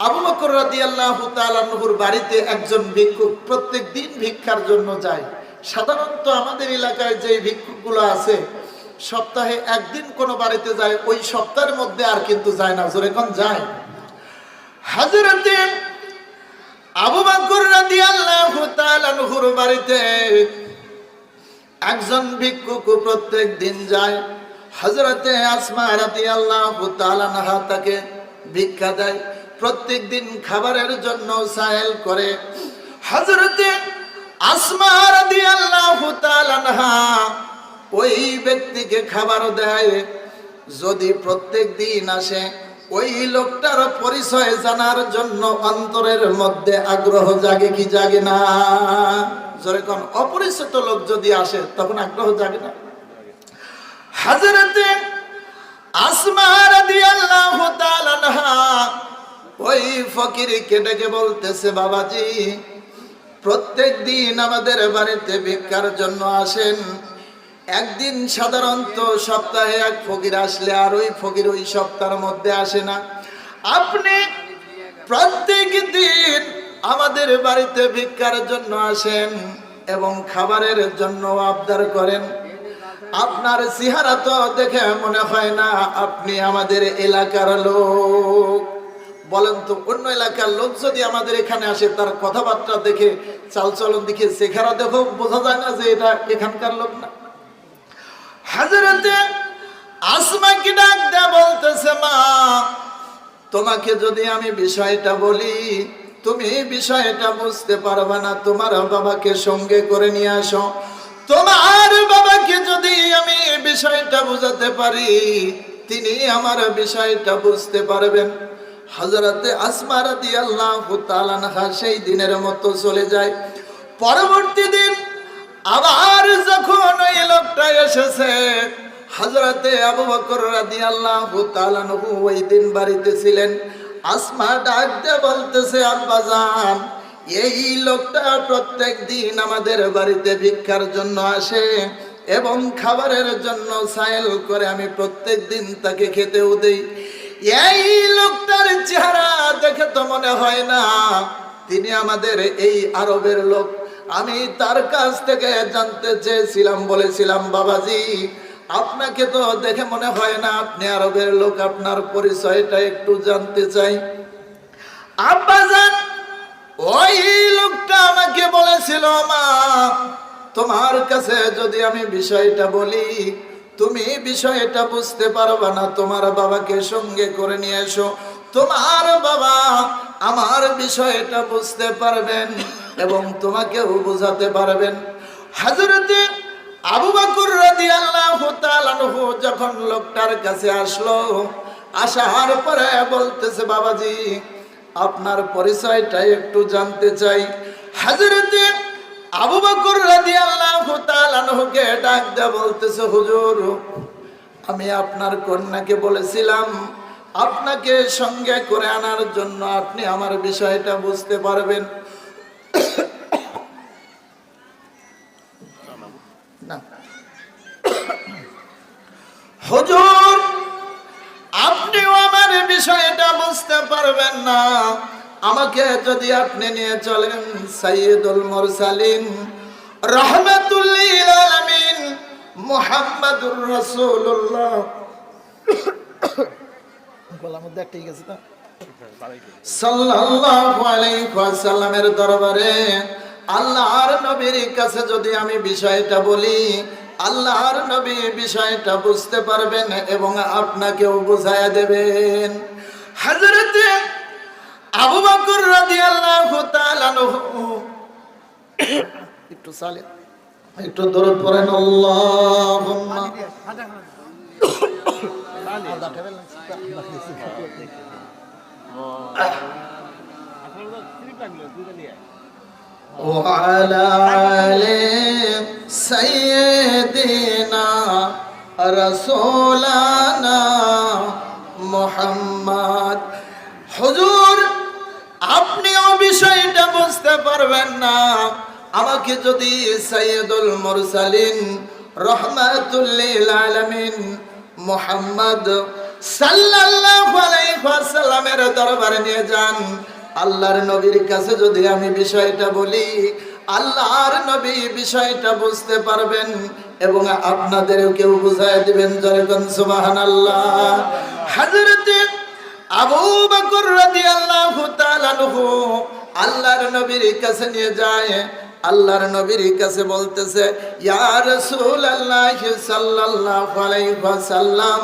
আবু বকর রাদিয়াল্লাহু তাআলা আনহুর বাড়িতে একজন ভিক্ষুক প্রত্যেক দিন ভিক্ষার জন্য যায়। সাধারণত আমাদের এলাকায় যে ভিক্ষুকগুলো আছে সপ্তাহে একদিন কোনো বাড়িতে যায়, ওই সপ্তাহের মধ্যে আর কিন্তু যায় না। জোরে কোন যায়? হযরতে আবু বকর রাদিয়াল্লাহু তাআলা আনহুর বাড়িতে একজন ভিক্ষুক প্রত্যেক দিন যায়। হযরতে আসমা রাদিয়াল্লাহু তাআলা আনহা তাকে ভিক্ষা দেয়, প্রত্যেক দিন খাবারের জন্য সায়েল করে। হযরতে আসমা রাদিয়াল্লাহু তাআলা আনহা ওই ব্যক্তিকে খাবার দেয়। যদি প্রত্যেক দিন আসে, ওই লোকটার পরিচয় জানার জন্য অন্তরের মধ্যে আগ্রহ জাগে কি জাগে না? যখন অপরিচিত লোক যদি আসে তখন আগ্রহ জাগে না? হযরতে আসমা রাদিয়াল্লাহু তাআলা আনহা ওই ফকিরকে ডেকে বলতেছে, বাবাজি, প্রত্যেক দিন আমাদের বাড়িতে ভিক্ষার জন্য আসেন, একদিন সাধারণত সপ্তাহে এক ফকির আসলে আর ওই ফকির ওই সপ্তাহের মধ্যে আসে না। আপনি প্রত্যেক দিন আমাদের বাড়িতে ভিক্ষার জন্য আসেন এবং খাবারের জন্য আবদার করেন। আপনার চেহারা তো দেখে মনে হয় না আপনি আমাদের এলাকার লোক। বলেন তো, অন্য এলাকার লোক যদি আমাদের এখানে আসে, তার কথাবার্তা দেখে, চালচলন দেখে, চেহারা দেখো বোঝা যায় না যে এটা এখানকার লোক না? হযরতে আসমাকে ডাক দেয়া বলতেছে, মা, তোমাকে যদি আমি বিষয়টা বলি তুমি বিষয়টা বুঝতে পারবে না, তোমার বাবাকে সঙ্গে করে নিয়ে আসো। তোমার বাবাকে যদি আমি বিষয়টা বুঝাতে পারি, তিনি আমার বিষয়টা বুঝতে পারবেন। হযরতে আসমা রাদিয়াল্লাহু তাআলা আনহা সেই দিনের মতো চলে যায়। পরবর্তী দিন আবার যখন ওই লোকটা এসেছে, হযরতে আবু বকর রাদিয়াল্লাহু তাআলা আনহু ওই দিন বাড়িতে ছিলেন। আসমা ডাক দিয়ে বলতেছে, আব্বাজান, এই লোকটা প্রত্যেক দিন আমাদের বাড়িতে ভিক্ষার জন্য আসে এবং খাবারের জন্য সায়েল করে, আমি প্রত্যেক দিন তাকে খেতেও দেই। এই লোকটার চেহারা দেখে তো মনে হয় না তিনি আমাদের এই আরবের লোক। আমি তার কাছ থেকে জানতে চেয়েছিলাম, বলেছিলাম, বাবাজি, আপনাকে তো দেখে মনে হয় না আপনি আরবের লোক, আপনার পরিচয়টা একটু জানতে চাই। আব্বাজান, ওই লোকটা আমাকে বলেছিল, মা, তোমার কাছে যদি আমি বিষয়টা বলি তুমি বিষয়টা বুঝতে পারবে না, তোমার বাবাকে সঙ্গে করে নিয়ে এসো, তোমার বাবা আমার বিষয়টা বুঝতে পারবেন এবং তোমাকেও বোঝাতে পারবেন। হযরতে আবু বকর রাদিয়াল্লাহু তাআলা আনহু যখন লোকটার কাছে আসলো, আসার পরে বলতেছে, বাবাজি, আপনার পরিচয়টা একটু জানতে চাই। হযরতে আবু বকর রাদিয়াল্লাহু তাআলা আনহুকে ডাক দিয়ে বলতেছে, হুজুর, আমি আপনার কন্যাকে বলেছিলাম আপনাকে সঙ্গে করে আনার জন্য, আপনি আমার বিষয়টা বুঝতে পারবেন না। হুজুর, আপনিও আমার বিষয়টা বুঝতে পারবেন না, আমাকে যদি আপনি নিয়ে চলেন সাইয়্যিদুল মুরসালিন রাহমাতুল লিল আলামিন মুহাম্মাদুর রাসূলুল্লাহ, গলার মধ্যে একটাই গেছে না, সাল্লাল্লাহু আলাইহি ওয়াসাল্লামের দরবারে আল্লাহর নবীর কাছে যদি আমি বিষয়টা বলি, আল্লাহর নবী বিষয়টা বুঝতে পারবেন এবং আপনাকেও বুঝায়া দেবেন। হযরতে আবু বকর রাদিয়াল্লাহু তাআলা আনহু একটু সালে একটু দরুদ পড়েন, আল্লাহুম্মা وعلى آل سيدنا رسولنا محمد। হুজুর, আপনিও বিষয়টা বুঝতে পারবেন না, আমাকে যদি সাইয়্যিদুল মুরসালিন রাহমাতুল লিল আলামিন মুহাম্মদ সাল্লাল্লাহু আলাইহি ওয়াসাল্লামের দরবারে নিয়ে যান। আল্লাহর নবীর কাছে যদি আমি বিষয়টা বলি, আল্লাহর নবী বিষয়টা বুঝতে পারবেন এবং আপনাদেরও কেউ বুঝায় দিবেন। জয়গণ সুবহানাল্লাহ। হযরতে আবু বকর রাদিয়াল্লাহু তাআলা আনহু আল্লাহর নবীর কাছে নিয়ে যায়। আল্লাহর নবীর কাছে বলতেছে, ইয়া রাসূলুল্লাহ সাল্লাল্লাহু আলাইহি ওয়াসাল্লাম,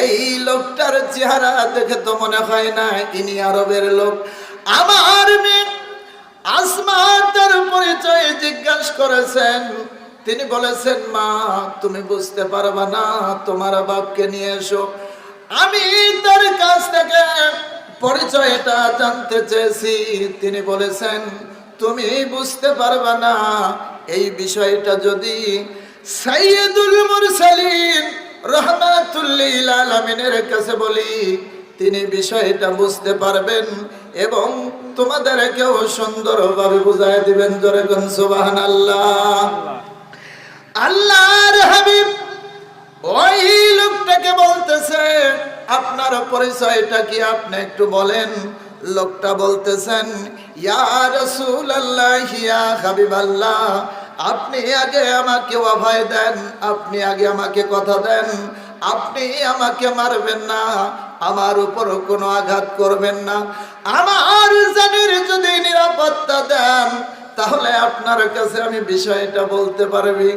এই লোকটার চেহারা দেখে তো মনে হয় না ইনি আরবের লোক। আমার মেয়ে আসমা তার পরিচয় জিজ্ঞাসা করেছেন। তিনি বলেছেন, মা তুমি বুঝতে পারবা না, তোমার বাপকে নিয়ে এসো। আমি তার কাছ থেকে পরিচয়টা জানতে চেয়েছি। তিনি বলেছেন, তুমি বুঝতে পারবা না, এই বিষয়টা যদি সাইয়্যিদুল মুরসালিন রাহমাতুল লিল আলামিনের কাছে বলি, তিনি বিষয়টা বুঝতে পারবেন এবং তোমাদেরকেও সুন্দরভাবে বুঝায় দিবেন। জোরে কোন সুবহানাল্লাহ। আল্লাহর হাবিব ওই লোকটাকে বলতেছে, আপনার পরিচয়টা কি আপনি একটু বলেন। লোকটা বলতেছেন, ইয়া রাসূলুল্লাহ ইয়া হাবিবাল্লাহ, আপনি আগে আমাকে অভয় দেন, আপনি আগে আমাকে কথা দেন, আপনি আমাকে মারবেন না, আমার উপর কোনো আঘাত করবেন না, আমার জানের যদি নিরাপত্তা দেন তাহলে আপনার কাছে আমি বিষয়টা বলতে পারবি।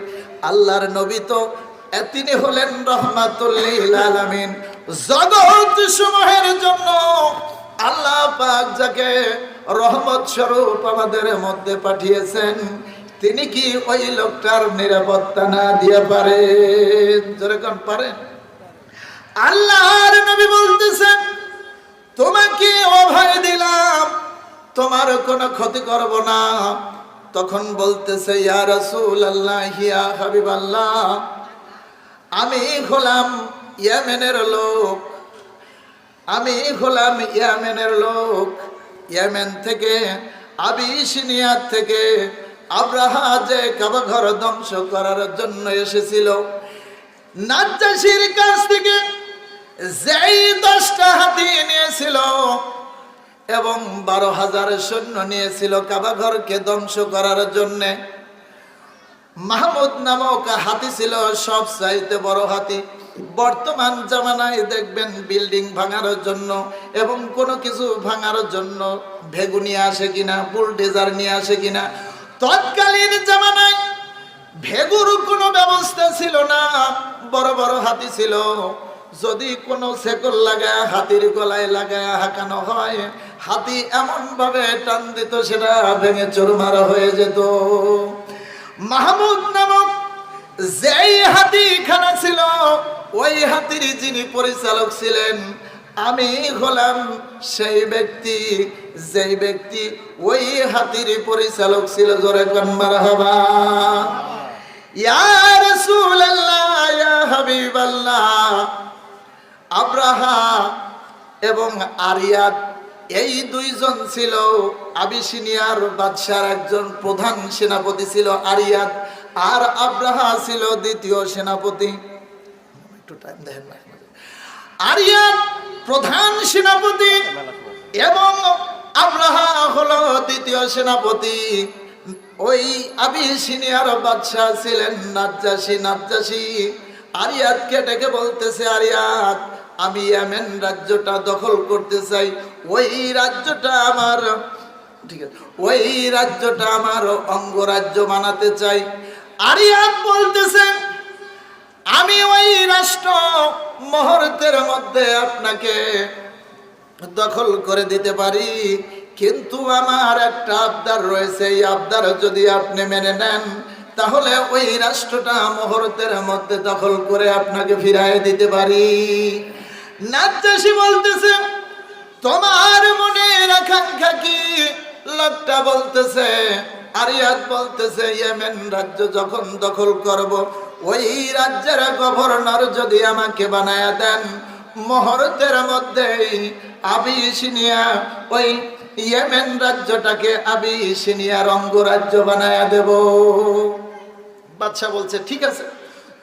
আল্লাহর নবী তো তিনি হলেন রাহমাতুল লিল আলামিন, জগৎ সমূহের জন্য আল্লাহ পাক যাকে রহমত স্বরূপ আমাদের মধ্যে পাঠিয়েছেন, তিনি কি ওই লোকটার নিরাপত্তা না দিয়ে পারেন? যেরকম পারেন। আল্লাহর নবী বলতেছেন, তোমাকে অভয় দিলাম, তোমার কোনো ক্ষতি করব না। তখন বলতেছে, ইয়া রাসূলুল্লাহ ইয়া হাবিবাল্লাহ, আমি হলাম ইয়েমেনের লোক, আমি হলাম ইয়েমেনের লোক। ইয়েমেন থেকে, আবিসিনিয়া থেকে আব্রাহা যে কাবা ঘর ধ্বংস করার জন্য এসেছিল, নাজ্জাশীর কাছ থেকে যেই 10টা হাতি নিয়েছিল এবং 12,000 সৈন্য নিয়েছিল কাবা ঘরকে ধ্বংস করার জন্যে, মাহমুদ নামক হাতি ছিল সব চাইতে বড় হাতি। বর্তমান জামানায় দেখবেন বিল্ডিং ভাঙার জন্য এবং কোনো কিছু ভাঙার জন্য ভেগু নিয়ে আসে কিনা, বুলডোজার নিয়ে আসে কিনা। তৎকালীন জামানায় ভেগুর কোনো ব্যবস্থা ছিল না, বড় বড় হাতি ছিল। যদি কোনো শেকল লাগায় হাতির গলায় লাগায় হাঁকানো হয়, হাতি এমন ভাবে টান দিত সেটা ভেঙে চুরমার হয়ে যেত। মাহমুদ নামক যেই হাতিখানা ছিল, ওই হাতির যিনি পরিচালক ছিলেন, আমি হলাম সেই ব্যক্তি, যেই ব্যক্তি ওই হাতির পরিচালক ছিল। জোরে কোন মারহাবা। ইয়া রাসূলুল্লাহ ইয়া হাবিবাল্লাহ, আব্রাহা এবং আরিয়াদ এই দুইজন ছিল আবিসিনিয়ার বাদশার একজন প্রধান সেনাপতি ছিল আরিয়াদ, আর আব্রাহা ছিল দ্বিতীয় সেনাপতি। একটু টাইম দেখেন না। আরিয়াদ প্রধান সেনাপতি এবং আব্রাহা হলো দ্বিতীয় সেনাপতি। ওই আবিসিনিয়ার বাদশা ছিলেন নাজ্জাশী। নাজ্জাশী আরিয়াদকে ডেকে বলতেছে, আরিয়াদ, আমি ইয়েমেন রাজ্যটা দখল করতে চাই, ওই রাজ্যটা আমার, ঠিক আছে, ওই রাজ্যটা আমার অঙ্গরাজ্য বানাতে চাই। আরিয়াদ বলতেছে, আমি ওই রাষ্ট্র মুহূর্তের মধ্যে আপনাকে দখল করে দিতে পারি, কিন্তু আমার একটা আবদার রয়েছে। এই আবদার যদি আপনি মেনে নেন তাহলে ওই রাষ্ট্রটা মুহূর্তের মধ্যে দখল করে আপনাকে ফিরায় দিতে পারি। নাজ্জাশী বলতেছে, তোমার মনের আকাঙ্ক্ষা কি? লোকটা বলতেছে, আরিয়াদ বলতেছে, ইয়েমেন রাজ্য যখন দখল করব, ওই রাজ্যের গভর্নর যদি আমাকে বানায়া দেন, মুহূর্তের মধ্যেই আবিসিনিয়া ওই ইয়েমেন রাজ্যটাকে আবিসিনিয়ার অঙ্গরাজ্য বানায়া দেব। বাদশা বলছে, ঠিক আছে,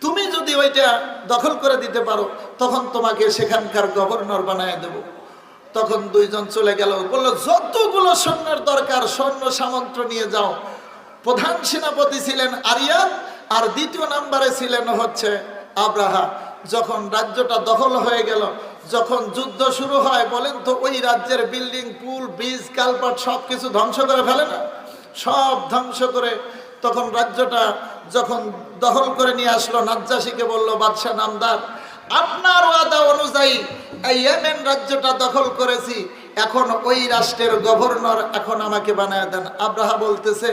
তুমি যদি ওইটা দখল করে দিতে পারো তখন তোমাকে সেখানকার গভর্নর বানায় দেব। তখন দুইজন চলে গেল, বললো যতগুলো সৈন্যের দরকার সৈন্য সামন্ত নিয়ে যাও। প্রধান সেনাপতি ছিলেন আরিয়াদ, আর দ্বিতীয় নম্বরে ছিলেন হচ্ছে আব্রাহা। যখন রাজ্যটা দখল হয়ে গেল, যখন যুদ্ধ শুরু হয়, বলেন তো ওই রাজ্যের বিল্ডিং, পুল, ব্রিজ, কালপাট সবকিছু ধ্বংস করে ফেলে না? সব ধ্বংস করে তখন রাজ্যটা যখন দখল করে নিয়ে আসলো, নাজ্জাশীকে বলল, বাদশাহ নামদার, আপনার ওয়াদা অনুযায়ী এই ইয়েমেন রাজ্যটা দখল করেছি, এখন ওই রাষ্ট্রের গভর্নর এখন আমাকে বানায় দেন। আব্রাহা বলতেছে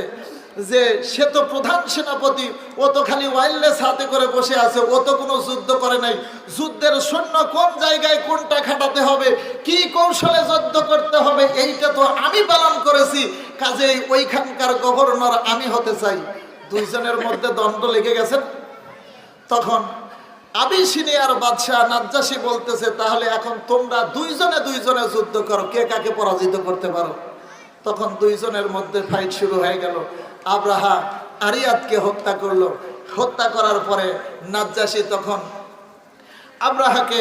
যে সে তো প্রধান সেনাপতি, ও তো খালি ওয়াইল্ডলেস হাতে করে বসে আছে, ও তো কোনো যুদ্ধ করে নাই। যুদ্ধের সৈন্য কোন জায়গায় কোনটা খাটাতে হবে, কি কৌশলে যুদ্ধ করতে হবে, এইটা তো আমি পালন করেছি, কাজেই ওইখানকার গভর্নর আমি হতে চাই। দুইজনের মধ্যে দ্বন্দ্ব লেগে গেছেন। তখন আবিসিনিয়ার বাদশাহ নাজ্জাশী বলতেছে, তাহলে এখন তোমরা দুইজনে দুইজনে যুদ্ধ করো, কে কাকে পরাজিত করতে পারো। তখন দুইজনের মধ্যে ফাইট শুরু হয়ে গেল। আব্রাহা আরিয়াদকে হত্যা করলো। হত্যা করার পরে নাজ্জাশী তখন আব্রাহাকে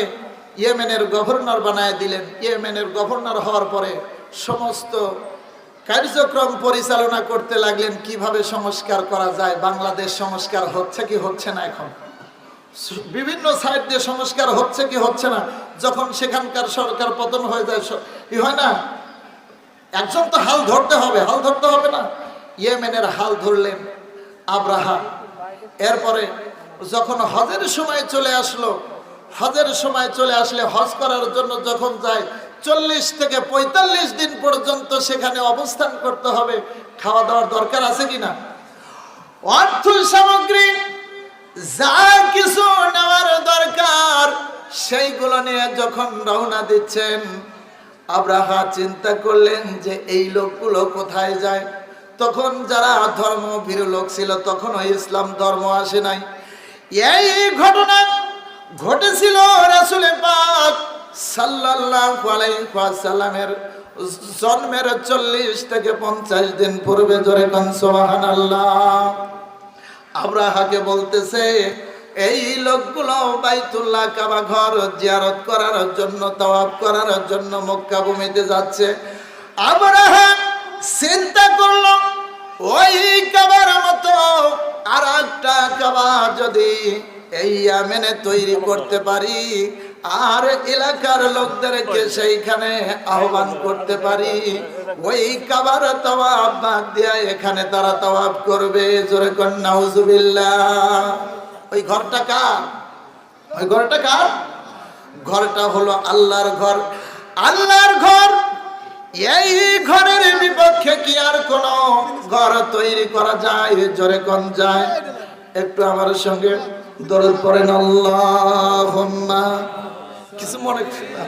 ইয়েমেনের গভর্নর বানায় দিলেন। ইয়েমেনের গভর্নর হওয়ার পরে সমস্ত কার্যক্রম পরিচালনা করতে লাগলেন, কিভাবে সংস্কার করা যায়। বাংলাদেশ সংস্কার হচ্ছে কি হচ্ছে না, এখন বিভিন্ন সাইড দিয়ে সংস্কার হচ্ছে কি হচ্ছে না। যখন সেখানকার সরকার পতন হয়ে যায়, কি হয় না, একজন তো হাল ধরতে হবে, হাল ধরতে হবে না? ইয়েমেনের হাল ধরলেন আব্রাহা। এরপরে যখন হজের সময় চলে আসলো, হজের সময় চলে আসলে হজ করার জন্য যখন যায়, 40 থেকে 45 দিন পর্যন্ত সেখানে অবস্থান করতে হবে। খাওয়া দাওয়ার দরকার আছে কিনা, অর্থ সামগ্রী যা কিছু নেওয়ার দরকার সেইগুলো নিয়ে যখন রওনা দিচ্ছেন, আব্রাহা চিন্তা করলেন যে এই লোকগুলো কোথায় যায়। তখন যারা ধর্মভীরু লোক ছিল, তখন ওই ইসলাম ধর্ম আসে নাই। এই ঘটনা ঘটেছিল রাসূল পাক সাল্লাল্লাহু আলাইহি ওয়াসাল্লামের জন্মের 40 থেকে 50 দিন পূর্বে। জোরে কোন সুবহানাল্লাহ। আব্রাহাকে বলতেছে, এই লোকগুলো বাইতুল্লাহ কাবা ঘর জিয়ারত করার জন্য, তাওয়াফ করার জন্য মক্কা ভূমিতে যাচ্ছে। আব্রাহা চিন্তা করলো, ওই কাবার মতো আর একটা কাবা যদি এই ইয়েমেনে তৈরি করতে পারি, আর এলাকার লোকদেরকে সেইখানে আহ্বান করতে পারি, ওই কাবার তাওয়াফ বাদ দিয়া এখানে তারা তাওয়াফ করবে। জোরে কোন নাউজুবিল্লাহ। ওই ঘরটা কার? ওই ঘরটা কার? ঘরটা হলো আল্লাহর ঘর। আল্লাহর ঘর, এই ঘরের বিপক্ষে কি আর কোন ঘর তৈরি করা যায়? জোরে কোন যায়? একটু আমার সঙ্গে দরুদ পড়েন, আল্লাহুম্মা। কিছু মনে করেন না।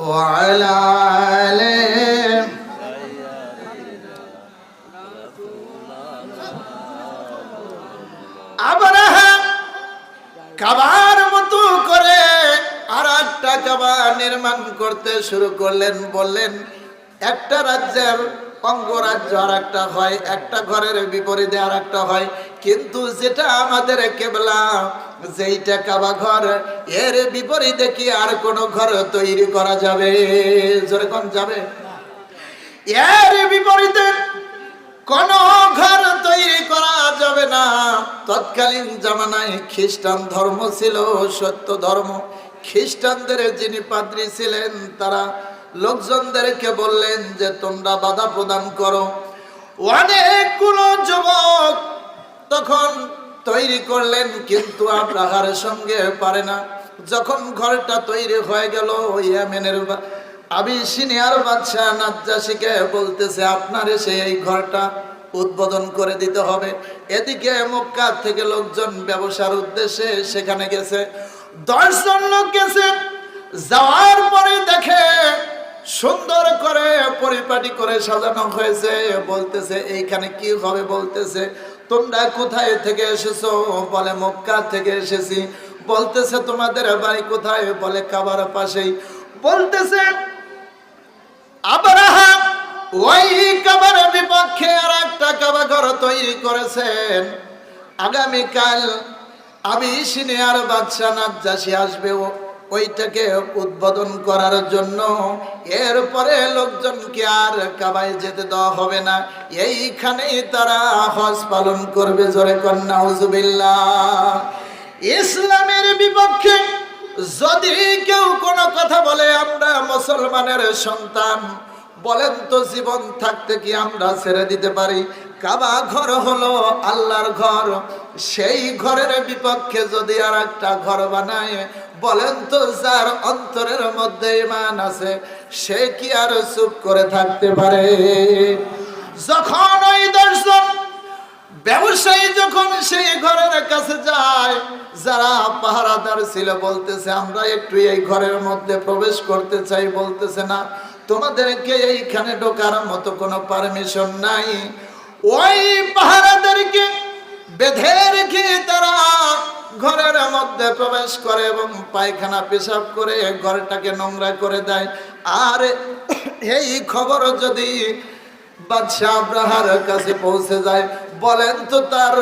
ওয়ালা আলে আব্রাহা কাবার মতো করে আর একটা কাবা নির্মাণ করতে শুরু করলেন। বললেন, একটা রাজ্যের অঙ্গরাজ্য আর একটা হয়, একটা ঘরের বিপরীতে আর একটা হয়, কিন্তু যেটা আমাদের কেবলা, যেইটা কাবা ঘর, এর বিপরীতে কি আর কোন ঘর তৈরি করা যাবে? জোরে কোন যাবে? এর বিপরীতে কোন ঘর তৈরি করা যাবে না। তৎকালীন জামানায় খ্রিস্টান ধর্ম ছিল সত্য ধর্ম। খ্রিস্টানদের যিনি পাদ্রী ছিলেন, তারা লোকজনদেরকে বললেন যে তোমরা বাধা প্রদান করো। অনেকগুলো যুবক তখন তৈরি করলেন, কিন্তু আব্রাহার সঙ্গে পারে না। যখন ঘরটা তৈরি হয়ে গেল, ইয়েমেনের আবিসিনিয়ার বাদশা নাজ্জাশীকে বলতেছে, আপনার এসে এই ঘরটা উদ্বোধন করে দিতে হবে। এদিকে মক্কা থেকে লোকজন ব্যবসার উদ্দেশ্যে সেখানে গেছে। 10 জন লোক গেছে। যাওয়ার পরে দেখে সুন্দর করে পরিপাটি করে সাজানো হয়েছে। বলতেছে, এইখানে কি হবে? বলতেছে, তোমরা কোথায় থেকে এসেছো? বলে, মক্কা থেকে এসেছি। বলতেছে, তোমাদের বাড়ি কোথায়? বলে, কাবার পাশেই। বলতেছে, আব্রাহা ওই কাবার বিপক্ষে আর একটা কাবা ঘর তৈরি করেছেন। আগামীকাল আবিসিনিয়ার বাদশা নাজ্জাশী আসবে ওইটাকে উদ্বোধন করার জন্য। এরপরে লোকজনকে আর কাবায় যেতে দেওয়া হবে না, এইখানেই তারা হজ পালন করবে। জোরে কন্যা নাউজুবিল্লাহ। ইসলামের বিপক্ষে যদি কেউ কোনো কথা বলে, আমরা মুসলমানের সন্তান, বলেন তো জীবন থাকতে কি আমরা ছেড়ে দিতে পারি? কাবা ঘর হলো আল্লাহর ঘর, সেই ঘরের বিপক্ষে যদি আর একটা ঘর বানায়, বলেন তো যার অন্তরের মধ্যে ঈমান আছে সে কি আর চুপ করে থাকতে পারে? যখন ওই দর্শন ব্যবসায়ী যখন সেই ঘরের কাছে যায়, যারা পাহারাদার ছিল বলতেছে আমরা একটু এই ঘরের মধ্যে প্রবেশ করতে চাই, বলতেছে না, তোমাদেরকে এইখানে ঢোকার মতো কোনো পারমিশন নাই। ওই পাহারাদারকে বেঁধে রেখে তারা ঘরের মধ্যে প্রবেশ করে এবং পায়খানা পেশাব করে ঘরটাকে নোংরা করে দেয়। আর এই খবর যদি বাদশাহ আব্রাহার কাছে পৌঁছে যায়, বলেন তো তার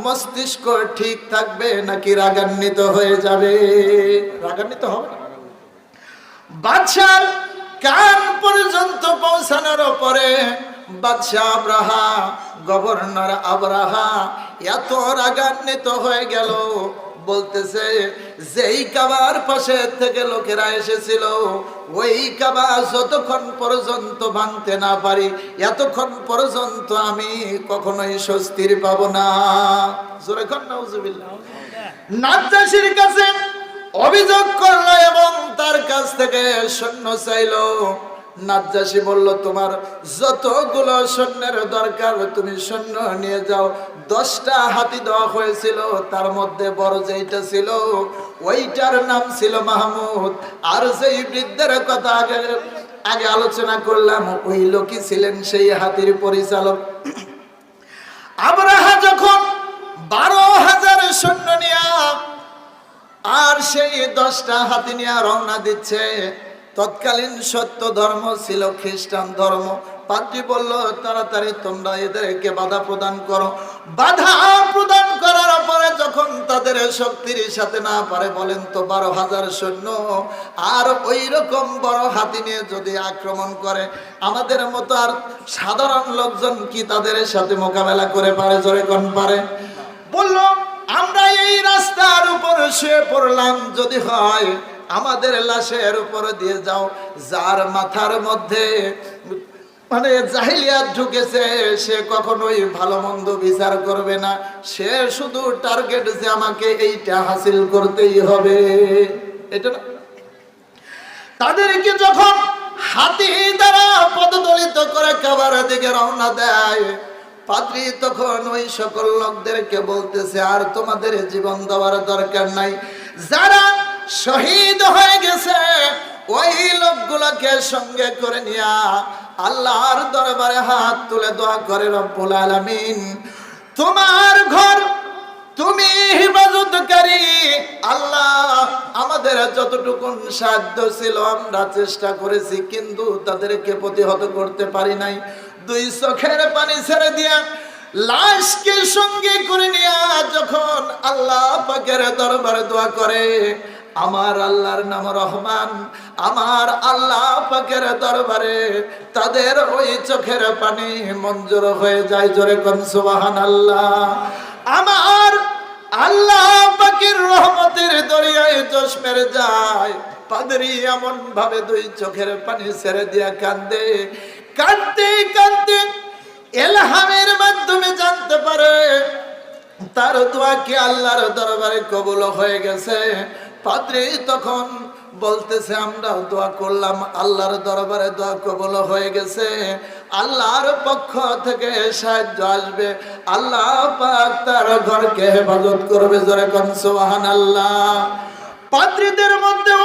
মস্তিষ্ক ঠিক থাকবে নাকি রাগান্বিত হয়ে যাবে? রাগান্বিত হবে না। বাদশার কান পর্যন্ত পৌঁছানোর পরে বাদশাহ আব্রাহা, গভর্নর আব্রাহা এত রাগান্বিত হয়ে গেল, বলতেছে যেই কাবার পাশে থেকে লোকেরা এসেছিল ওই কাবা যতক্ষণ পর্যন্ত ভাঙতে না পারি এতক্ষণ পর্যন্ত আমি কখনোই স্বস্তির পাব না। জোরে কর নাউজুবিল্লাহ। নাজ্জাশীর কাছে অভিযোগ করলো এবং তার কাছ থেকে সৈন্য চাইলো। নাজ্জাশী বলল, তোমার যতগুলো সৈন্যের দরকার তুমি সৈন্য নিয়ে যাও। 10টা হাতি দেওয়া হয়েছিল, তার মধ্যে বড় যেইটা ছিল ওইটার নাম ছিল মাহমুদ। আর যেই বৃদ্ধের কথা আগে আলোচনা করলাম ওই লোকই ছিলেন সেই হাতির পরিচালক। আব্রাহা যখন 12,000 সৈন্য নিয়ে আর সেই 10টা হাতি নিয়ে রওনা দিচ্ছে, তৎকালীন সত্য ধর্ম ছিল খ্রিস্টান ধর্ম। পাদ্রী বলল, তাড়াতাড়ি তোমরা এদেরকে বাধা প্রদান করো। বাধা প্রদান করার পরে যখন তাদের শক্তির সাথে না পারে, বলেন তো 12,000 সৈন্য আর ওই রকম বড় হাতি নিয়ে যদি আক্রমণ করে, আমাদের মতো আর সাধারণ লোকজন কি তাদের সাথে মোকাবেলা করে পারে? জোরে কোন পারে? বলল, আমরা এই রাস্তার উপর শুয়ে পড়লাম, যদি হয় আমাদের লাশের উপর দিয়ে যাও। যার মাথার মধ্যে মানে জাহিলিয়াত ঢুকেছে সে কখনোই ভালো মন্দ বিচার করবে না, সে শুধু টার্গেট যে আমাকে এইটা হাসিল করতেই হবে, এটা না। তাদেরকে যখন হাতি দ্বারা পদদলিত করে কাবার দিকে রওনা দেয়, পাদ্রী তখন ওই সকল লোকদেরকে বলতেছে, আর তোমাদের জীবন দেওয়ার দরকার নাই। যারা শহীদ হয়ে গেছে ওই লোকগুলোকে সঙ্গে করে নিয়া আল্লাহর দরবারে হাত তুলে দোয়া করে, রব্বুল আলামিন তোমার ঘর তুমি হিফাজতকারী, আল্লাহ আমাদের যতটুকু সাধ্য ছিল আমরা চেষ্টা করেছি, কিন্তু তাদেরকে প্রতিহত করতে পারি নাই। 2 চোখের পানি ছেড়ে দিয়া লাশকে সঙ্গে করে নিয়া যখন আল্লাহ পাকের দরবারে দোয়া করে, আমার আল্লাহর নাম রহমান, আমার আল্লাহ পাকের দরবারে তাদের ওই চোখের পানি মঞ্জুর হয়ে যায়। জোরে কোন সুবহানাল্লাহ। আমার আল্লাহ পাকের রহমতের দরিয়ায় জোশ মেরে যায়। পাদ্রী এমন ভাবে 2 চোখের পানি ছেড়ে দিয়া কাঁদে, কাঁদতে কাঁদতে ইলহামের মাধ্যমে জানতে পারে তার দোয়া কি আল্লাহর দরবারে কবুল হয়ে গেছে। পাদ্রী তখন বলতেছে, আমরা দোয়া করলাম আল্লাহর দরবারে দোয়া কবুল হয়ে গেছে, আল্লাহর পক্ষ থেকে সাহায্য আসবে, আল্লাহ পাক তার ঘরকে হেফাজত করবে। জোরে কোন সুবহানাল্লাহ। পাদ্রীদের মধ্যেও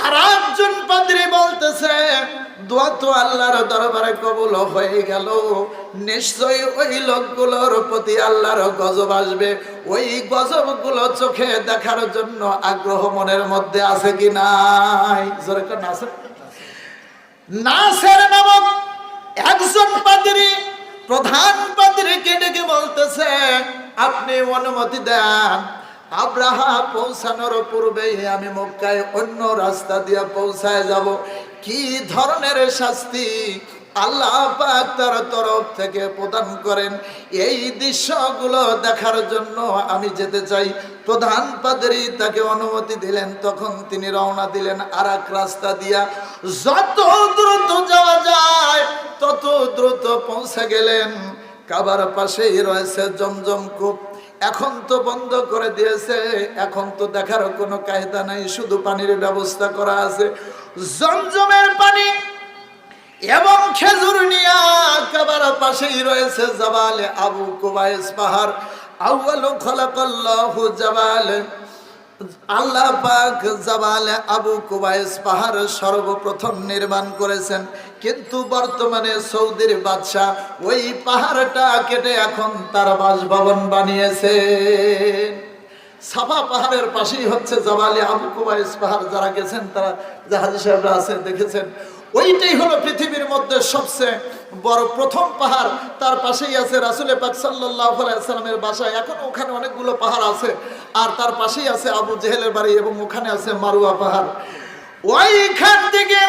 আর একজন পাদ্রী বলতেছে, দোয়া তো আল্লাহর দরবারে কবুল হয়ে গেল, নিশ্চয়ই ওই লোকগুলোর প্রতি আল্লাহর গজব আসবে। ওই গজবগুলো চোখে দেখার জন্য আগ্রহ মনের মধ্যে আছে কি নাই? জোরে কোন আছে? নাসের নামক একজন পাদ্রী প্রধান পাদ্রীকে ডেকে বলতেছে, আপনি অনুমতি দেন, আব্রাহা পৌঁছানোর পূর্বেই আমি মক্কায় অন্য রাস্তা দিয়ে পৌঁছায় যাব। কি ধরনের শাস্তি আল্লাহ পাক তার তরফ থেকে প্রদান করেন, এই দৃশ্যগুলো দেখার জন্য আমি যেতে চাই। প্রধান পাদ্রী তাকে অনুমতি দিলেন। তখন তিনি রওনা দিলেন আর এক রাস্তা দিয়া। যত দ্রুত যাওয়া যায় তত দ্রুত পৌঁছে গেলেন। কাবার পাশেই রয়েছে জমজম কূপ। এখন তো বন্ধ করে দিয়েছে, এখন তো দেখার কোনো কায়দা নাই, শুধু পানির ব্যবস্থা করা আছে। জমজমের পানি এবং খেজুর নিয়া কাবার পাশেই রয়েছে জাবালে আবু কুবাইস পাহাড়। আউয়ালু খালাকাল্লাহু জাবালে, আল্লাহ পাক জাবালে আবু কুবাইস পাহাড় সর্বপ্রথম নির্মাণ করেছেন। কিন্তু বর্তমানে সৌদির বাদশা ওই পাহাড়টা কেটে এখন তার বাসভবন বানিয়েছে। সাফা পাহাড়ের পাশেই হচ্ছে জাবালে আবু কুবাইস পাহাড়। যারা গেছেন তারা, জাহাজি সাহেবরা আছেন, দেখেছেন। ওইটাই হলো পৃথিবীর মধ্যে সবচেয়ে বড় প্রথম পাহাড়। তার পাশেই আছে রাসূল পাক সাল্লাল্লাহু আলাইহি ওয়াসাল্লামের বাসা। এখন ওখানে অনেকগুলো পাহাড় আছে। আর তার পাশেই আছে আবু জেহেলের বাড়ি এবং ওখানে আছে মারুয়া পাহাড়। ওইখান থেকে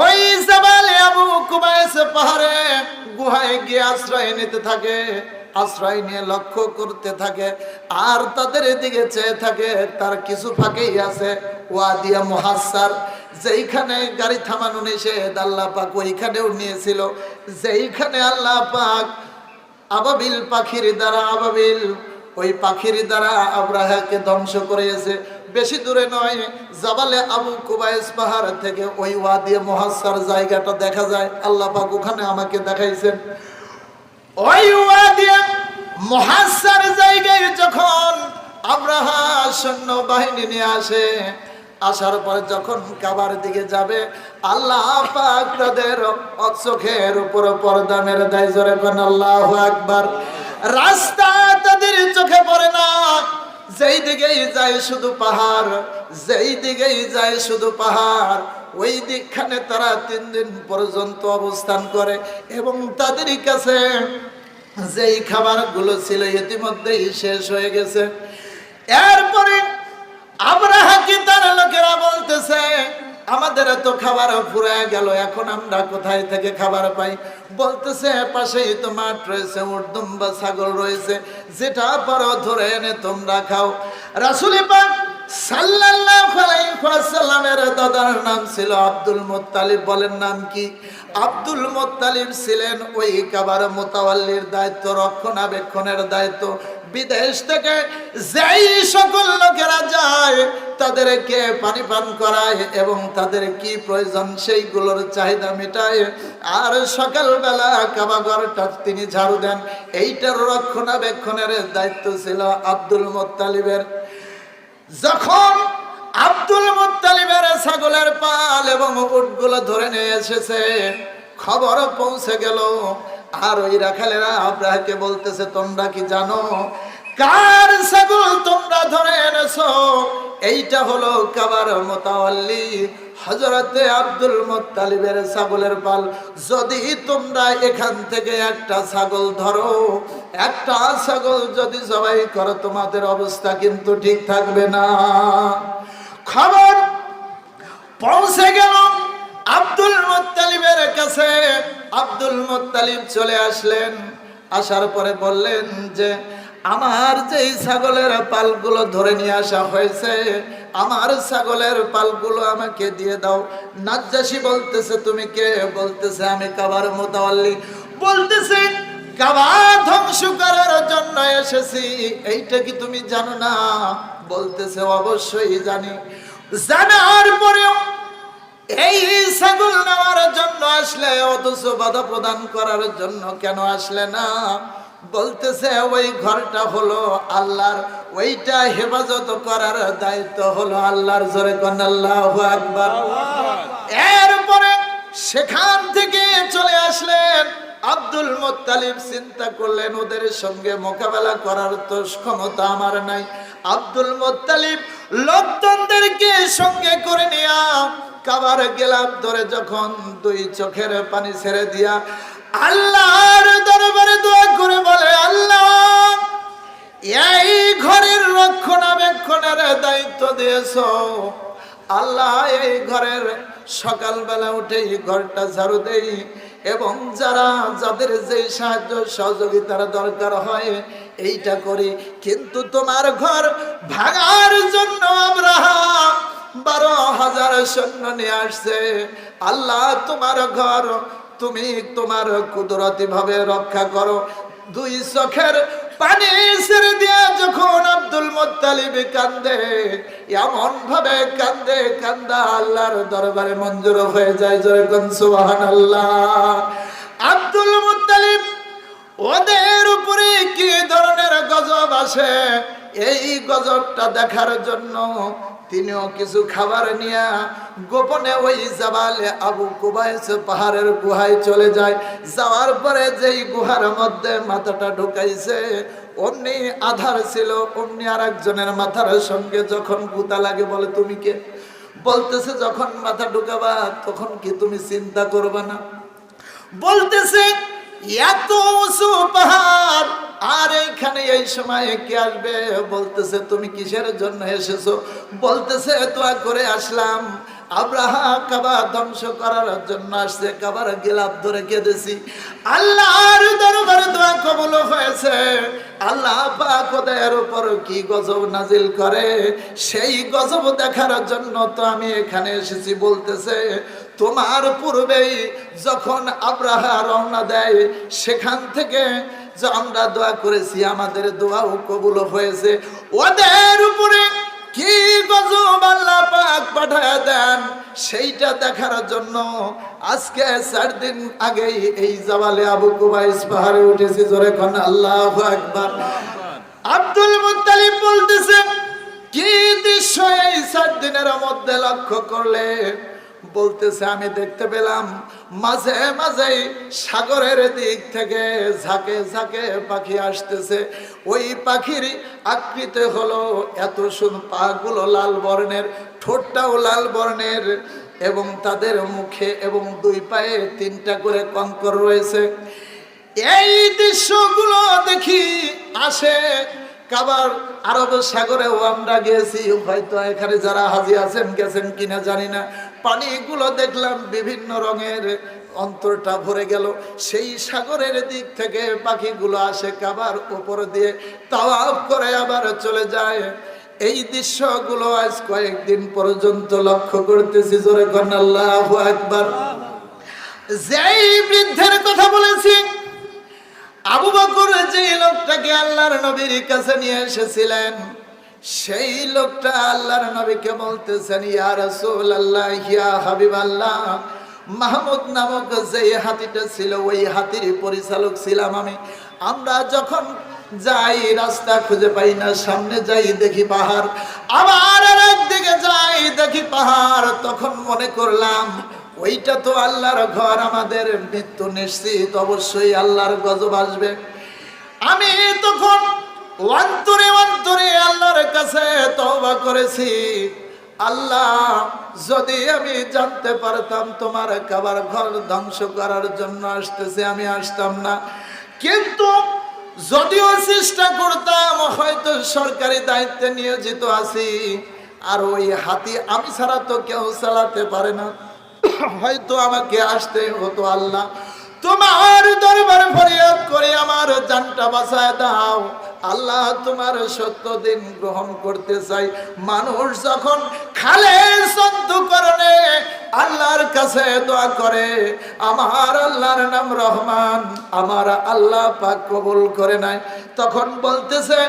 ওই জাবালে আবু কুবাইস পাহাড়ে গুহায় গিয়ে আশ্রয় নিতে থাকে, আশ্রয় নিয়ে লক্ষ্য করতে থাকে আর তাদের দিকে চেয়ে থাকে। তার কিছু ফাঁকেই আছে ওয়াদিয়া মুহাসসার, যেইখানে গাড়ি থামানো নিষেধ, আল্লাহ পাক ওইখানেও নিয়েছিল। যেইখানে আল্লাহ পাক আবাবিল পাখির দ্বারা, আবাবিল ওই পাখির দ্বারা আব্রাহাকে ধ্বংস করেছে। বেশি দূরে নয়, জাবালে আবু কুবাইস পাহাড় থেকে ওই ওয়াদিয়া মুহাসসার জায়গাটা দেখা যায়। আল্লাহ পাক ওখানে আমাকে দেখাইছেন। ওই ওয়াদিয়া মুহাসসার জায়গায় যখন আব্রাহা সৈন্য বাহিনী নিয়ে আসে, আসার পরে যখন কাবার দিকে যাবে, আল্লাহ পাক তাদের চোখের উপর পর্দা মেরে দেয়। জোরে কোন আল্লাহু আকবার। রাস্তা তাদের চোখে পড়ে না, যেই দিকেই যায় শুধু পাহাড়, যেই দিকেই যায় শুধু পাহাড়। ওই দিকখানে তারা 3 দিন পর্যন্ত অবস্থান করে এবং তাদের কাছে যেই খাবারগুলো ছিল ইতিমধ্যেই শেষ হয়ে গেছে। এরপরে আব্রাহাকে তার লোকেরা বলতেছে, আমাদের তো খাবার ফুরায় গেল, এখন আমরা কোথায় থেকে খাবার পাই? বলতেছে, পাশেই তো মাঠ রয়েছে, উট দুম্বা ছাগল রয়েছে, যেটা পারো ধরে এনে তোমরা খাও। রাসূল পাক সাল্লাল্লাহু আলাইহি ওয়াসাল্লামের দাদার নাম ছিল আব্দুল মুত্তালিব। বলেন নাম কি? আব্দুল মুত্তালিব ছিলেন ওই কাবার মুতাওয়াল্লির দায়িত্ব, রক্ষণাবেক্ষণের দায়িত্ব। বিদেশ থেকে যেই সকল লোকেরা যায় তাদেরকে পানি পান করায় এবং তাদের কি প্রয়োজন সেইগুলোর চাহিদা মেটায়। আর সকালবেলা কাবাঘরটা তিনি ঝাড়ু দেন। এইটার রক্ষণাবেক্ষণের দায়িত্ব ছিল আব্দুল মুত্তালিবের। যখন আব্দুল মুত্তালিবের ছাগলের পাল এবং উটগুলো ধরে নিয়ে এসেছে, খবর পৌঁছে গেল। আর ওই রাখালেরা আব্রাহাকে বলতেছে, তোমরা কি জানো কার ছাগল তোমরা ধরে এনেছো? এইটা হলো কাবার মুতাওয়াল্লি হযরতে আব্দুল মুত্তালিবের ছাগলের পাল। যদি তোমরা এখান থেকে একটা ছাগল ধরো, একটা ছাগল যদি জবাই করো, তোমাদের অবস্থা কিন্তু ঠিক থাকবে না। খবর পৌঁছে গেল আব্দুল মুত্তালিবের কাছে। আব্দুল মুত্তালিব চলে আসলেন। আসার পরে বললেন যে, আমার যেই ছাগলের পালগুলো ধরে নিয়ে আসা হয়েছে, আমার ছাগলের পালগুলো আমাকে দিয়ে দাও। নাজ্জাশী বলতেছে, তুমি কে? বলতেছে, আমি কাবার মুতাওয়াল্লি। বলতেছে, কাবা ধ্বংস করার জন্য এসেছি, এইটা কি তুমি জানো না? বলতেছে, অবশ্যই জানি। জানার পরেও এই ছাগল নেওয়ার জন্য আসলে, অথচ বাধা প্রদান করার জন্য কেন আসলে না? বলতেছে, ওই ঘরটা হলো আল্লাহর, ওইটা হেফাজত করার দায়িত্ব হলো আল্লাহর। জোরে কোন আল্লাহু আকবার। এরপরে সেখান থেকে চলে আসলেন। আব্দুল মুত্তালিব চিন্তা করলেন, ওদের সঙ্গে মোকাবেলা করার তো ক্ষমতা আমার নাই। আব্দুল মুত্তালিব লোকজনদেরকে সঙ্গে করে নিয়ে কাবার গেলাম ধরে যখন দুই চোখের পানি ছেড়ে দিয়া আল্লাহর দরবারে দোয়া করে বলে, আল্লাহ এই ঘরের রক্ষণাবেক্ষণের দায়িত্ব দিয়েছো, আল্লাহ এই ঘরের সকালবেলা উঠে এই ঘরটা ঝাড়ু দেই এবং যাদের যে সাহায্য সহযোগিতার দরকার হয় এইটা করি, কিন্তু তোমার ঘর ভাঙার জন্য আব্রাহাম 12,000 সৈন্য নিয়ে আসছে। আল্লাহ তোমার ঘর তুমি তোমার কুদরতি ভাবে রক্ষা করো। দুই চোখের পানি ছেড়ে দিয়া যখন আব্দুল মুত্তালিব কান্দে, এমন ভাবে কান্দে কান্দা আল্লাহর দরবারে মঞ্জুর হয়ে যায়। জোরে কোন সুবহানাল্লাহ। আব্দুল মুত্তালিব ওদের উপরে কি ধরনের গজব আসে, এই গজবটা দেখার জন্য তিনিও কিছু খাবার নিয়ে গোপনে ওই জাবালে আবু কুবাইস পাহাড়ের গুহায় চলে যায়। যাওয়ার পরে যেই গুহার মধ্যে মাথাটা ঢুকাইছে, অমনি আধার ছিল, অমনি আর একজনের মাথার সঙ্গে যখন গুতা লাগে বলে, তুমি কে? বলতেছে, যখন মাথা ঢুকাবা তখন কি তুমি চিন্তা করবে না? বলতেছে, এত উঁচু পাহাড় আর এইখানে এই সময় কে আসবে? বলতেছে, তুমি কিসের জন্য এসেছো? বলতেছে, দোয়া করে আসলাম, আব্রাহা কাবা ধ্বংস করার জন্য আসছে, কাবার গিলাফ ধরে কেঁদেছি, আল্লাহর দরবারে দোয়া কবুল হয়েছে। আল্লাহ পাক ওদের উপর কি গজব নাজিল করে, সেই গজব দেখার জন্য তো আমি এখানে এসেছি। বলতেছে, তোমার পূর্বেই যখন আব্রাহা রওনা দেয়, সেখান থেকে যে আমরা দোয়া করেছি, আমাদের দোয়াও কবুল হয়েছে। ওদের উপরে কি গজব আল্লাহ পাক পাঠায় দেন, সেইটা দেখার জন্য আজকে 4 দিন আগেই এই জাবালে আবু কুবাইস পাহাড়ে উঠেছি। জোরে কোন আল্লাহু আকবার। আব্দুল মুত্তালিব বলতেছে, কি দৃশ্য এই 4 দিনের মধ্যে লক্ষ্য করলে? বলতেছে, আমি দেখতে পেলাম মাঝে মাঝে সাগরের দিক থেকে ঝাঁকে ঝাঁকে পাখি আসতেছে। ওই পাখির আকৃতি হলো এত সুন্দর, পাগুলো লাল বর্ণের, ঠোঁটটাও লাল বর্ণের, এবং তাদের মুখে এবং 2 পায়ে 3টা করে কঙ্কর রয়েছে। এই দৃশ্যগুলো দেখি আসে কাবার আরব সাগরেও আমরা গেছি, হয়তো এখানে যারা হাজি আছেন গেছেন কিনা জানি না। পানিগুলো দেখলাম বিভিন্ন রঙের, অন্তরটা ভরে গেল। সেই সাগরের দিক থেকে পাখিগুলো আসে কাবার উপর দিয়ে, তাওয়াফ করে আবার চলে যায়। এই দৃশ্যগুলো আজ কয়েকদিন পর্যন্ত লক্ষ্য করতেছি। জোরে কোন আল্লাহু আকবার। যেই বৃদ্ধের কথা বলেছি, আবু বকর যে লোকটাকে আল্লাহর নবীর কাছে নিয়ে এসেছিলেন, সেই লোকটা আল্লাহর নবীকে বলতেছেন, ইয়া রাসূলুল্লাহ, ইয়া হাবিবাল্লাহ, মাহমুদ নামক যে হাতিটা ছিল, ওই হাতির পরিচালক ছিলাম আমি। আমরা যখন যাই রাস্তা খুঁজে পাই না, সামনে যাই দেখি পাহাড়, আবার আরেক দিকে যাই দেখি পাহাড়। তখন মনে করলাম ওইটা তো আল্লাহর ঘর, আমাদের মৃত্যু নিশ্চিত, অবশ্যই আল্লাহর গজব আসবে। আমি তখন অন্তরে অন্তরে আল্লাহর কাছে তওবা করেছি, আল্লাহ যদি আমি জানতে পারতাম তোমার কাবার ঘর ধ্বংস করার জন্য আসতেছে, আমি আসতাম না। কিন্তু যদিও চেষ্টা করতাম, হয়তো সরকারি দায়িত্বে নিয়োজিত আছি, আর ওই হাতি আমি ছাড়া তো কেউ চালাতে পারে না, হয়তো আমাকে আসতে হতো। আল্লাহ তোমার দরবারে ফরিয়াদ করে আমার জানটা বাঁচায় দাও। আল্লাহ তোমার সত্য দিন গ্রহণ করতে চাই। মানুষ যখন খালেস অন্তঃকরণে আল্লাহর কাছে দোয়া করে, আমার আল্লাহর নাম রহমান, আমার আল্লাহ পাক কবুল করে নাই। তখন বলতেছে,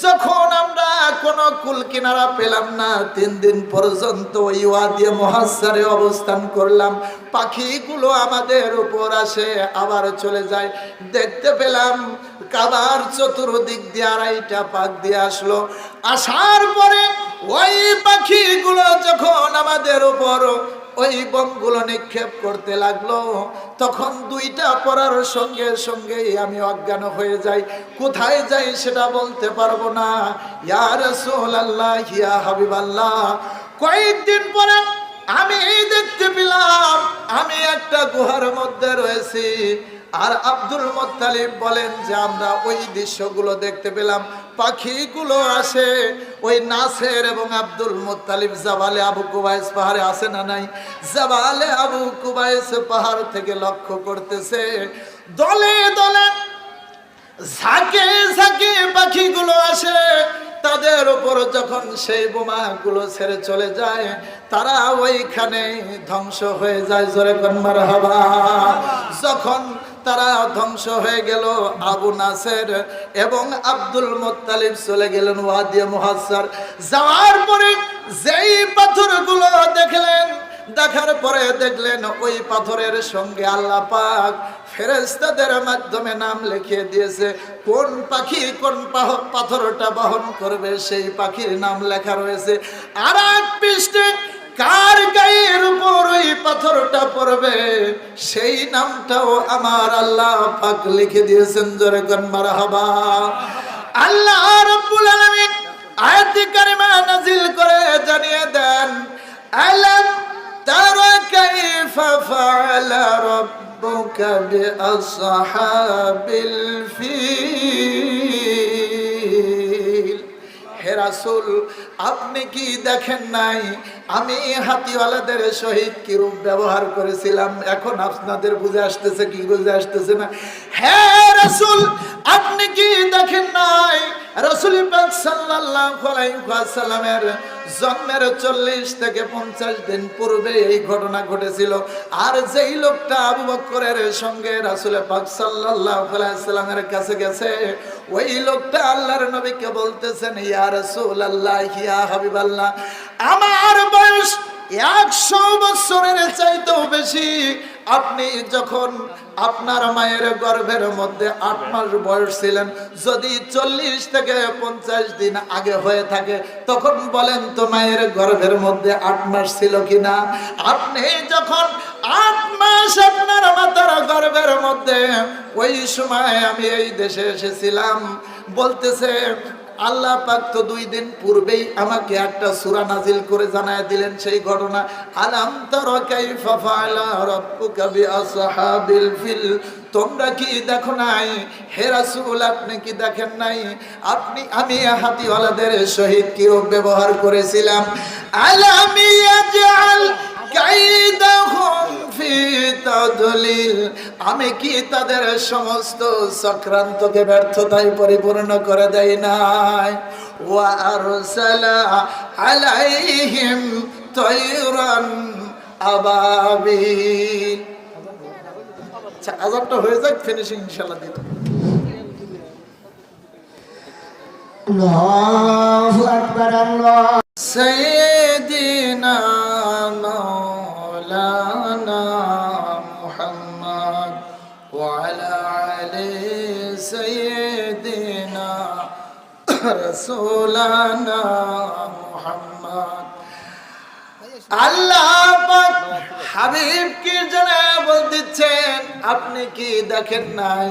যখন আমরা কোনো কুল কিনারা পেলাম না, 3 দিন পর্যন্ত ওই ওয়াদি মুহাসসারে অবস্থান করলাম। পাখিগুলো আমাদের উপর আসে আবার চলে যায়। দেখতে পেলাম কাবার চতুর্দিক দিয়ে 2.5টা পাক দিয়ে আসলো। আসার পরে ওই পাখিগুলো যখন আমাদের উপর ওই বোমগুলো নিক্ষেপ করতে লাগলো, তখন 2টা পড়ার সঙ্গে সঙ্গেই আমি অজ্ঞান হয়ে যাই। কোথায় যাই সেটা বলতে পারবো না। ইয়া রাসূলুল্লাহ, ইয়া হাবিবাল্লাহ। কয়েকদিন পরে আমি দেখতে পেলাম আমি একটা গুহার মধ্যে রয়েছি। আর আব্দুল মুত্তালিব বলেন যে আমরা ওই দৃশ্যগুলো দেখতে পেলাম, পাখিগুলো আসে ওই নাসের এবং আব্দুল মুত্তালিব জাবালে আবু কুবাইস পাহাড়ে আসে না নাই, জাবালে আবু কুবাইস পাহাড় থেকে লক্ষ্য করতেছে দলে দলে ঝাঁকে ঝাঁকে পাখিগুলো আসে। তাদের উপর যখন সেই বোমাগুলো ছেড়ে চলে যায় তারা ওইখানে ধ্বংস হয়ে যায়। জোরে কোন মারহাবা। যখন তারা ধ্বংস হয়ে গেল, আবু নাসের এবং আব্দুল মুত্তালিব চলে গেলেন ওয়াদি মুহাসসার। যাওয়ার পরে যেই পাথরগুলো দেখলেন, দেখার পরে দেখলেন ওই পাথরের সঙ্গে আল্লাহ পাক ফেরেশতাদের মাধ্যমে নাম লিখিয়ে দিয়েছে। কোন পাখি কোন পাথরটা বহন করবে সেই পাখির নাম লেখা রয়েছে। আর এক পৃষ্ঠে কার গায়ের উপর ওই পাথরটা পড়বে সেই নামটাও আমার আল্লাহ পাক লিখে দিয়েছেন। জোরে কোন মারহাবা। আল্লাহ রাব্বুল আলামিন আয়াতে কারিমা নাযিল করে জানিয়ে দেন, আলাম তারা কাইফা ফাআলা রাব্বুকা বিআসহাবিল ফিল। হে রাসূল, আপনি কি দেখেন নাই আমি হাতিওয়ালাদের সহিত কিরূপ ব্যবহার করেছিলাম? এখন আপনাদের বুঝে আসতেছে কি বুঝে আসতেছে না? হে রাসূল, আপনি কি দেখেন নাই রাসূল পাক সাল্লাল্লাহু আলাইহি ওয়াসাল্লামের জন্মের 40 থেকে 50 দিন পূর্বে এই ঘটনা ঘটেছিল। আর যেই লোকটা আবু বকরের সঙ্গে রাসূল পাক সাল্লাল্লাহু আলাইহি ওয়াসাল্লামের কাছে গেছে, ওই লোকটা আল্লাহর নবীকে বলতেছেন, ইয়া রাসূলুল্লাহ, ইয়া হাবিবাল্লাহ, আমার বয়স 100 বছরের চাইতেও বেশি। আপনি যখন আপনার মায়ের গর্ভের মধ্যে 8 মাস বয়স ছিলেন, যদি 40 থেকে 50 দিন আগে হয়ে থাকে তখন বলেন তো মায়ের গর্ভের মধ্যে 8 মাস ছিল কিনা? আপনি যখন 8 মাস আপনার মাতার গর্ভের মধ্যে, ওই সময় আমি এই দেশে এসেছিলাম। বলতেছে আল্লাহ পাক তো 2 দিন পূর্বেই আমাকে একটা সূরা নাজিল করে জানায় দিলেন সেই ঘটনা। আলাম তারা কাইফা ফাআলা রাব্বুকা বিআসহাবিল ফিল। তোমরা কি দেখো নাই? হে রাসূল, আপনি কি দেখেন নাই আমি হাতিওয়ালাদের সহিত কি ব্যবহার করেছিলাম? আলাম ইয়াজআল কাইদাহুম ফি তাদলিল। আমি কি তাদের সমস্ত চক্রান্তকে ব্যর্থতায় পরিপূর্ণ করে দেই নাই? ওয়া আরসালা আলাইহিম তায়রান আবাবিল। আচ্ছা, আযাবটা হয়ে যাক, ফিনিশিং ইনশাআল্লাহ দিতে। আল্লাহু আকবার। আল্লাহ সাইয়্যিদিনা মাওলানা মুহাম্মদ ওয়া আলা আলি সাইয়্যিদিনা রাসূলানা মুহাম্মদ। আল্লাহ পাক হাবিবকে জানায় বলতেছেন, আপনি কি দেখেন নাই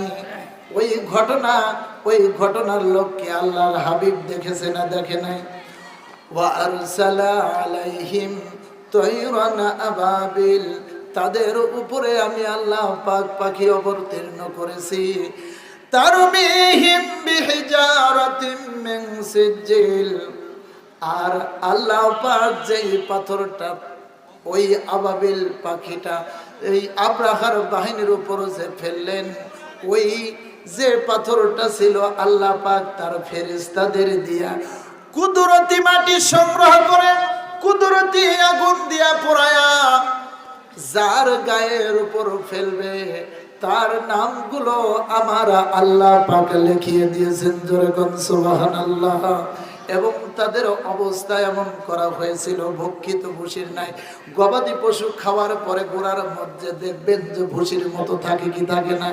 ওই ঘটনার লোককে আল্লাহর হাবিব দেখেছে না দেখে নাই? ওয়া আরসালা আলাইহিম তায়রান আবাবিল। তাদের উপরে আমি আল্লাহ পাক পাখি অবতীর্ণ করেছি। তারমিহিম বিহিজারাতিম মিন সিজিল। আর আল্লাহ পাক যেই পাথরটা ওই আবাবিল পাখিটা এই আব্রাহার বাহিনীর উপর যে ফেললেন, ওই যে পাথরটা ছিল আল্লাহ পাক তার ফেরেশতাদের দিয়া কুদরতি মাটি সংগ্রহ করে কুদরতি আগুন দিয়া পোড়ায়া যার গায়ের উপর ফেলবে তার নামগুলো আমার আল্লাহ পাক লিখিয়ে দিয়েছেন। জোরে কোন সুবহানাল্লাহ। এবং তাদের অবস্থা এমন করা হয়েছিল, ভক্ষিত ভুসির নাই। গবাদি পশু খাওয়ার পরে গোড়ার মধ্যে দেখবেন যে ভুসির মতো থাকে কি থাকে না,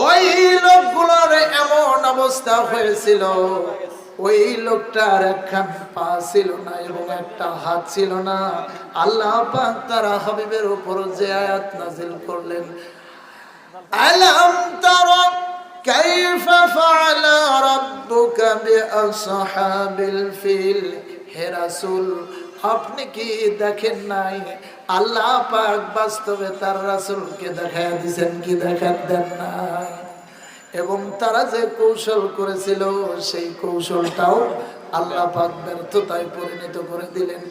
ওই লোকগুলোর এমন অবস্থা হয়েছিল। ওই লোকটার একখান পা ছিল না এবং একটা হাত ছিল না। আল্লাহ পাক তার হাবিবের উপর যে আয়াত নাজিল করলেন, আলাম তারা কাইফা ফাআলা রাব্বুকা বিআসহাবিল ফিল। হে রাসূল, আপনি কি দেখেন নাই আল্লাহ পাক বাস্তবে তার রাসূলকে দেখায় দিয়েছেন কি দেখান দেন নাই? এবং তারা যে কৌশল করেছিল সেই কৌশলটাও আল্লাহ পাক ব্যর্থতায় পরিণত করে দিলেন।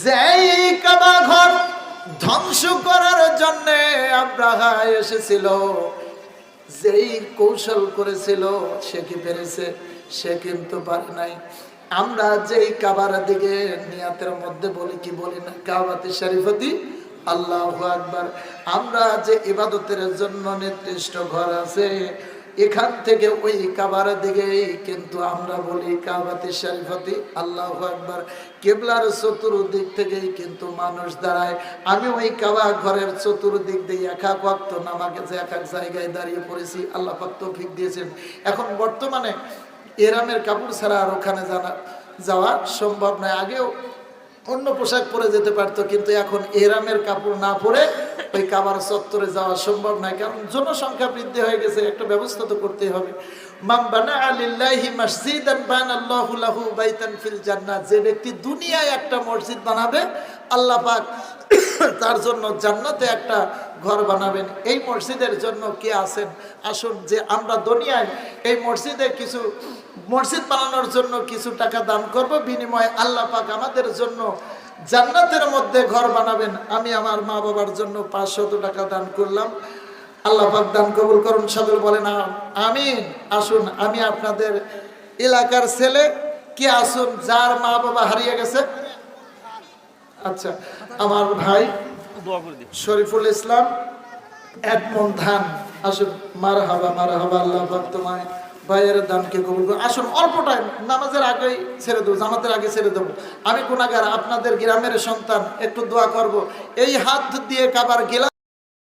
যেই কাবা ঘর ধ্বংস করার জন্য আব্রাহা এসেছিল, যেই কৌশল করেছিল সে কি পেরেছে? সে কিন্তু পারে নাই। আমরা যেই কাবার দিকে নিয়াতের মধ্যে বলি কি বলি না, কাবাতে শরীফতি আল্লাহু আকবার। আমরা যে ইবাদতের জন্য নির্দিষ্ট ঘর আছে, এখান থেকে ওই কাবার দিকে কিন্তু আমরা বলি কাবাতে শরীফতি আল্লাহু আকবার। কিবলার চতুর্দিক থেকেই কিন্তু মানুষ দাঁড়ায়। আমি ওই কাবা ঘরের চতুর্দিক দিয়ে এক এক ওয়াক্ত নামাজে এক এক জায়গায় দাঁড়িয়ে পড়েছি। আল্লাহ পাক তৌফিক দিয়েছেন। এখন বর্তমানে এরামের কাপড় ছাড়া আর ওখানে যাওয়া সম্ভব নয়। আগেও অন্য পোশাক পরে যেতে পারতো, কিন্তু এখন এরামের কাপড় না পরে ওই কাবার চত্বরে যাওয়া সম্ভব নয়, কারণ জনসংখ্যা বৃদ্ধি হয়ে গেছে। একটা ব্যবস্থা তো করতেই হবে। মান বানাআ লিল্লাহি মাসজিদান বানাল্লাহু লাহু বাইতান ফিল জান্নাহ। যে ব্যক্তি দুনিয়ায় একটা মসজিদ বানাবে, আল্লাহ পাক তার জন্য জান্নাতে একটা ঘর বানাবেন। এই মসজিদের জন্য কে আছেন? আসুন যে আমরা দুনিয়ায় এই মসজিদে কিছু মসজিদ বানানোর জন্য কিছু টাকা দান করব, বিনিময়ে আল্লাহ পাক আমাদের জন্য জান্নাতের মধ্যে ঘর বানাবেন। আমি আমার মা বাবার জন্য 500 টাকা দান করলাম। আল্লাহ পাক দান কবুল করুন। সকলে বলেন আমিন। আসুন, আমি আপনাদের এলাকার ছেলে, কে আসুন যার মা বাবা হারিয়ে গেছে? আচ্ছা, আমার ভাই শরীফুল ইসলাম, এডমন ধান, আসুন। মারহাবা মারহাবা। আল্লাহ পাক তোমায় ভাইয়ের দানকে কবুল করুন। আসুন, অল্প টাইম, নামাজের আগেই ছেড়ে দেবো, জামাতের আগে ছেড়ে দেবো। আমি গুনাহগার, আপনাদের গ্রামের সন্তান, একটু দোয়া করব। এই হাত দিয়ে কাবার গেলাম।